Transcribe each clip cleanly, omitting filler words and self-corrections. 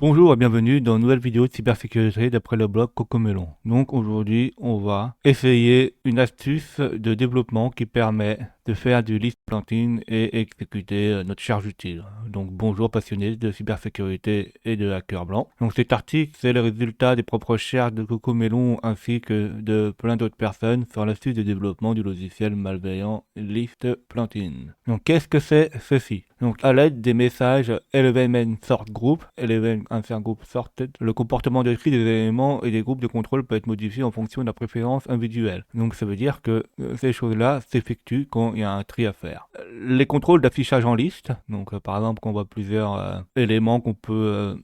Bonjour et bienvenue dans une nouvelle vidéo de cybersécurité d'après le blog Cocomelon. Donc aujourd'hui, on va essayer une astuce de développement qui permet de faire du list planting et exécuter notre charge utile. Donc bonjour passionnés de cybersécurité et de hackers blancs. Donc cet article, c'est le résultat des propres recherches de Cocomelon ainsi que de plein d'autres personnes sur l'astuce de développement du logiciel malveillant list planting. Donc qu'est-ce que c'est ceci? Donc à l'aide des messages Eleven Sort Group, Eleven Insert Group Sorted, le comportement de tri des éléments et des groupes de contrôle peut être modifié en fonction de la préférence individuelle. Donc ça veut dire que ces choses-là s'effectuent quand il y a un tri à faire. Les contrôles d'affichage en liste, donc par exemple qu'on voit plusieurs éléments qu'on peut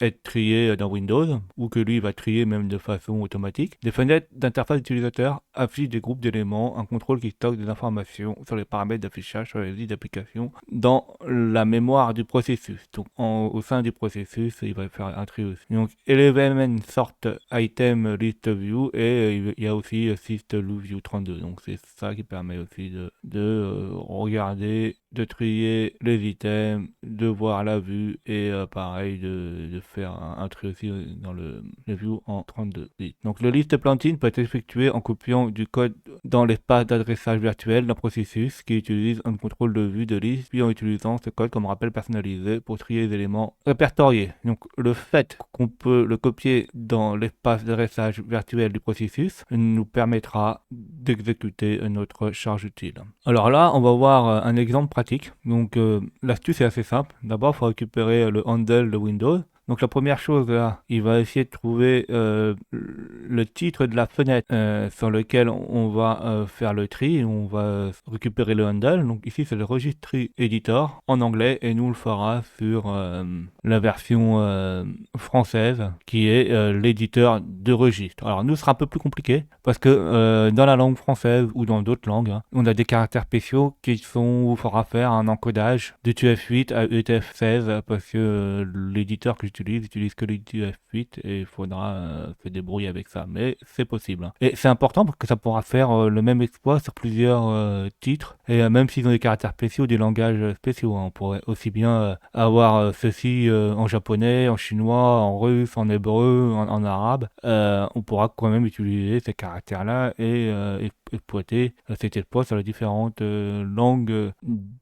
être trié dans Windows, ou que lui va trier même de façon automatique. Des fenêtres d'interface utilisateur affichent des groupes d'éléments, un contrôle qui stocke des informations sur les paramètres d'affichage sur les listes d'applications dans la mémoire du processus. Donc au sein du processus, il va faire un tri aussi. Donc Eleven Sort Item List View et il y a aussi Syst Loop View 32. Donc c'est ça qui permet aussi de regarder, de trier les items, de voir la vue et pareil de faire un tri aussi dans le view en 32 bits. Donc le list planting peut être effectué en copiant du code dans l'espace d'adressage virtuel d'un processus qui utilise un contrôle de vue de liste, puis en utilisant ce code comme rappel personnalisé pour trier les éléments répertoriés. Donc le fait qu'on peut le copier dans l'espace d'adressage virtuel du processus nous permettra d'exécuter notre charge utile. Alors là, on va voir un exemple pratique. Donc l'astuce est assez simple. D'abord, il faut récupérer le handle de Windows. Donc la première chose là, il va essayer de trouver le titre de la fenêtre sur lequel on va faire le tri, on va récupérer le handle. Donc ici c'est le registry editor en anglais et nous on le fera sur la version française qui est l'éditeur de registre. Alors nous ce sera un peu plus compliqué parce que dans la langue française ou dans d'autres langues, on a des caractères spéciaux qui où il faudra faire un encodage d'UTF-8 à UTF-16 parce que l'éditeur que utilise que l'UTF-8 et il faudra se débrouiller avec ça, mais c'est possible. Et c'est important parce que ça pourra faire le même exploit sur plusieurs titres et même s'ils ont des caractères spéciaux, des langages spéciaux, on pourrait aussi bien avoir ceci en japonais, en chinois, en russe, en hébreu, en arabe. On pourra quand même utiliser ces caractères-là et exploiter cet exploit sur les différentes langues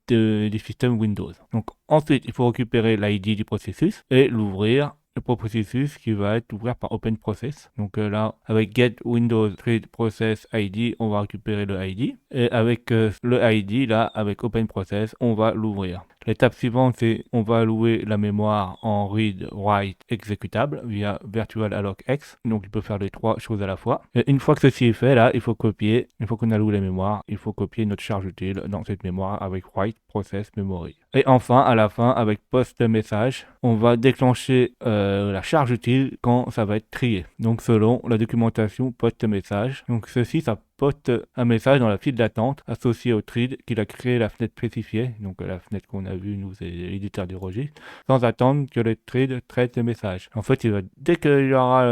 des systèmes Windows. Donc ensuite, il faut récupérer l'ID du processus et l'ouvrir. Le processus qui va être ouvert par Open Process. Donc là, avec Get Windows Trade Process ID, on va récupérer le ID. Et avec le ID, là, avec Open Process, on va l'ouvrir. L'étape suivante, c'est on va allouer la mémoire en read, write, exécutable via Virtual Alloc X. Donc il peut faire les trois choses à la fois. Et une fois que ceci est fait, là, il faut copier. Une fois qu'on alloue la mémoire, il faut copier notre charge utile dans cette mémoire avec write process memory. Et enfin, à la fin, avec post message, on va déclencher la charge utile quand ça va être trié. Donc selon la documentation post message. Donc ceci, ça poste un message dans la file d'attente associée au thread qu'il a créé la fenêtre spécifiée, donc la fenêtre qu'on a vue, nous, c'est l'éditeur du registre, sans attendre que le thread traite le message. En fait, dès qu'il aura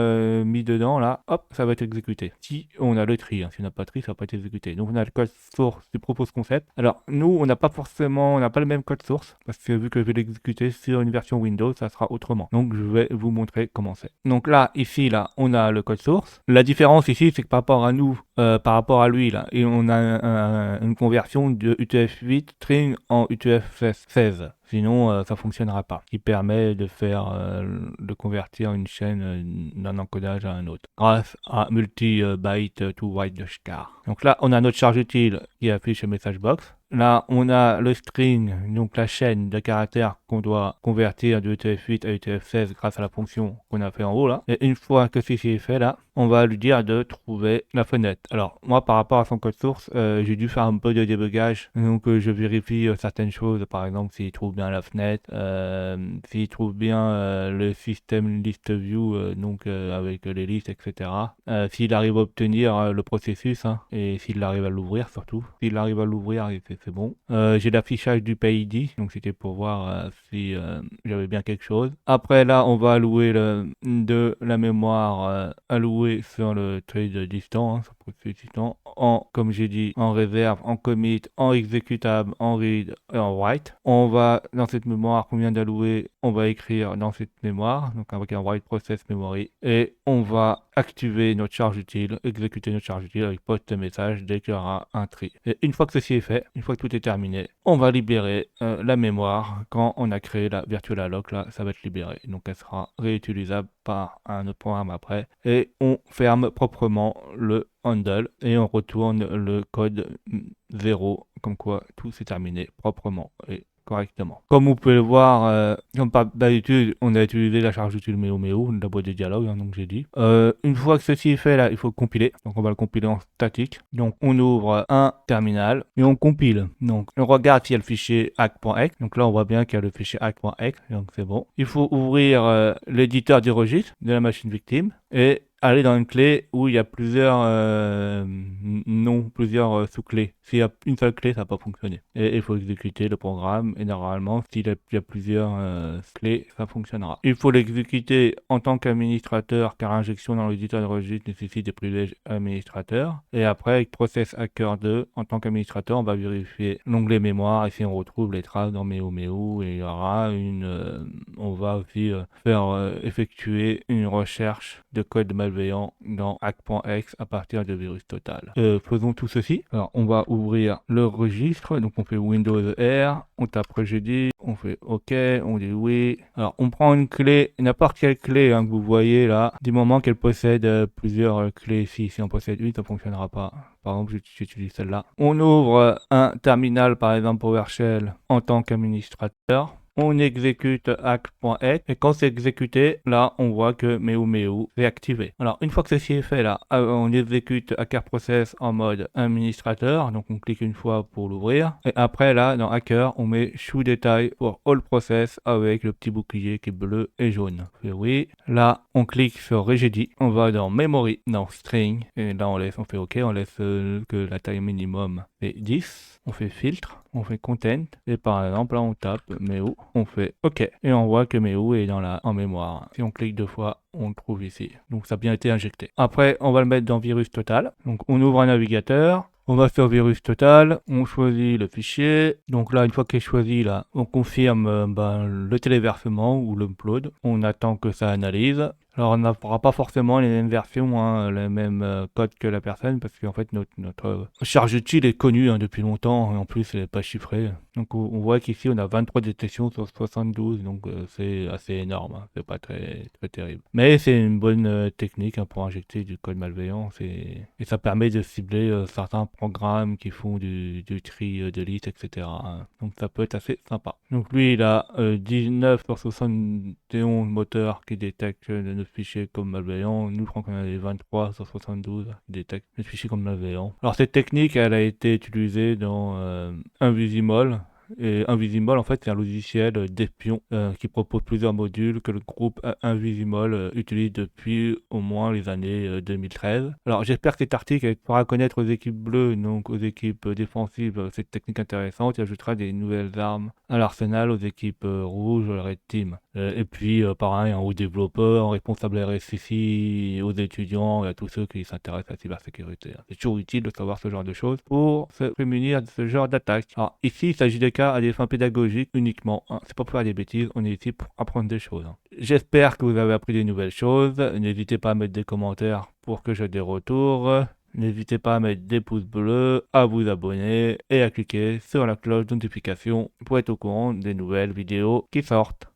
mis dedans, là, hop, ça va être exécuté. Si on a le tri, si on n'a pas de tri, ça va pas être exécuté. Donc on a le code source du propose concept. Alors nous, on n'a pas le même code source, parce que vu que je vais l'exécuter sur une version Windows, ça sera autrement. Donc je vais vous montrer comment c'est. Donc là, ici, là, on a le code source. La différence ici, c'est que par rapport à nous, par rapport à lui là, et on a une conversion de UTF-8 string en UTF-16. Sinon, ça fonctionnera pas. Qui permet de convertir une chaîne d'un encodage à un autre grâce à multi-byte to write de SCAR. Donc là, on a notre charge utile qui affiche le message box. Là, on a le string, donc la chaîne de caractères qu'on doit convertir de UTF-8 à UTF-16 grâce à la fonction qu'on a fait en haut là. Et une fois que ceci est fait là, on va lui dire de trouver la fenêtre. Alors, moi, par rapport à son code source, j'ai dû faire un peu de débugage. Donc, je vérifie certaines choses. Par exemple, s'il trouve bien la fenêtre, s'il trouve bien le système list view, donc avec les listes, etc. S'il arrive à obtenir le processus, et s'il arrive à l'ouvrir surtout. S'il arrive à l'ouvrir, c'est bon. J'ai l'affichage du PID, donc c'était pour voir si j'avais bien quelque chose. Après là, on va allouer de la mémoire allouée jouer sur le trade distant, sur le processus distant, comme j'ai dit, en réserve, en commit, en exécutable, en read et en write. On va, dans cette mémoire qu'on vient d'allouer, on va écrire dans cette mémoire, donc avec un write process memory, et on va activer notre charge utile, exécuter notre charge utile avec post message dès qu'il y aura un tri. Et une fois que ceci est fait, une fois que tout est terminé, on va libérer la mémoire. Quand on a créé la virtual alloc, là, ça va être libéré. Donc elle sera réutilisable par un autre programme après. Et on ferme proprement le handle et on retourne le code 0, comme quoi tout s'est terminé proprement et correctement. Comme vous pouvez le voir, comme d'habitude, on a utilisé la charge utile Meo, la boîte de dialogue, donc j'ai dit. Une fois que ceci est fait, là, il faut compiler. Donc on va le compiler en statique. Donc on ouvre un terminal et on compile. Donc on regarde s'il y a le fichier hack.exe. Donc là, on voit bien qu'il y a le fichier hack.exe, donc c'est bon. Il faut ouvrir l'éditeur du registre de la machine victime et aller dans une clé où il y a plusieurs plusieurs sous-clés. S'il y a une seule clé, ça va pas fonctionner. Et il faut exécuter le programme. Et normalement, s'il y a plusieurs clés, ça fonctionnera. Il faut l'exécuter en tant qu'administrateur, car injection dans l'éditeur de registre nécessite des privilèges administrateurs. Et après, avec Process Hacker 2, en tant qu'administrateur, on va vérifier l'onglet mémoire. Ici, on retrouve les traces dans Meo. Et il y aura on va aussi effectuer une recherche de code malveillant dans hack.exe à partir de virus total. Faisons tout ceci. Alors, on va ouvrir le registre. Donc, on fait Windows R, on tape rejeté, on fait OK, on dit oui. Alors, on prend une clé, n'importe quelle clé que vous voyez là, du moment qu'elle possède plusieurs clés. Si on possède une, ça ne fonctionnera pas. Par exemple, j'utilise celle-là. On ouvre un terminal, par exemple PowerShell, en tant qu'administrateur. On exécute hack.exe et quand c'est exécuté, là, on voit que Meo est activé. Alors, une fois que ceci est fait, là, on exécute Hacker Process en mode administrateur. Donc, on clique une fois pour l'ouvrir. Et après, là, dans Hacker, on met Show Detail pour All Process avec le petit bouclier qui est bleu et jaune. On fait oui. Là, on clique sur Regedit. On va dans Memory, dans String. Et là, on fait OK. On laisse que la taille minimum est 10. On fait Filtre. On fait Content. Et par exemple, là, on tape Meo. On fait OK. Et on voit que Meo est en mémoire. Si on clique deux fois, on le trouve ici. Donc ça a bien été injecté. Après, on va le mettre dans Virus Total. Donc on ouvre un navigateur. On va sur Virus Total, on choisit le fichier. Donc là, une fois qu'il est choisi, là, on confirme le téléversement ou l'upload. On attend que ça analyse. Alors on n'aura pas forcément les mêmes versions, les mêmes codes que la personne, parce qu'en fait notre charge utile est connue depuis longtemps, et en plus elle n'est pas chiffrée. Donc on voit qu'ici on a 23 détections sur 72, donc c'est assez énorme, c'est pas très terrible. Mais c'est une bonne technique pour injecter du code malveillant, et ça permet de cibler certains programmes qui font du tri de liste, etc. Donc ça peut être assez sympa. Donc lui il a 19 sur 71 moteurs qui détectent notre fichier comme malveillant. Nous, je crois qu'on a les 23 sur 72 qui détectent notre fichier comme malveillant. Alors cette technique, elle a été utilisée dans Invisimol. Et Invisimol, en fait, c'est un logiciel d'espion qui propose plusieurs modules que le groupe Invisimol utilise depuis au moins les années 2013. Alors, j'espère que cet article fera connaître aux équipes bleues, donc aux équipes défensives, cette technique intéressante et ajoutera des nouvelles armes à l'arsenal aux équipes rouges, Red Team. Et puis, pareil, aux développeurs, responsables RSSI, aux étudiants et à tous ceux qui s'intéressent à la cybersécurité. C'est toujours utile de savoir ce genre de choses pour se prémunir de ce genre d'attaque. Alors, ici, il s'agit des cas à des fins pédagogiques uniquement. C'est pas pour faire des bêtises, on est ici pour apprendre des choses. J'espère que vous avez appris des nouvelles choses. N'hésitez pas à mettre des commentaires pour que j'ai des retours. N'hésitez pas à mettre des pouces bleus, à vous abonner et à cliquer sur la cloche de notification pour être au courant des nouvelles vidéos qui sortent.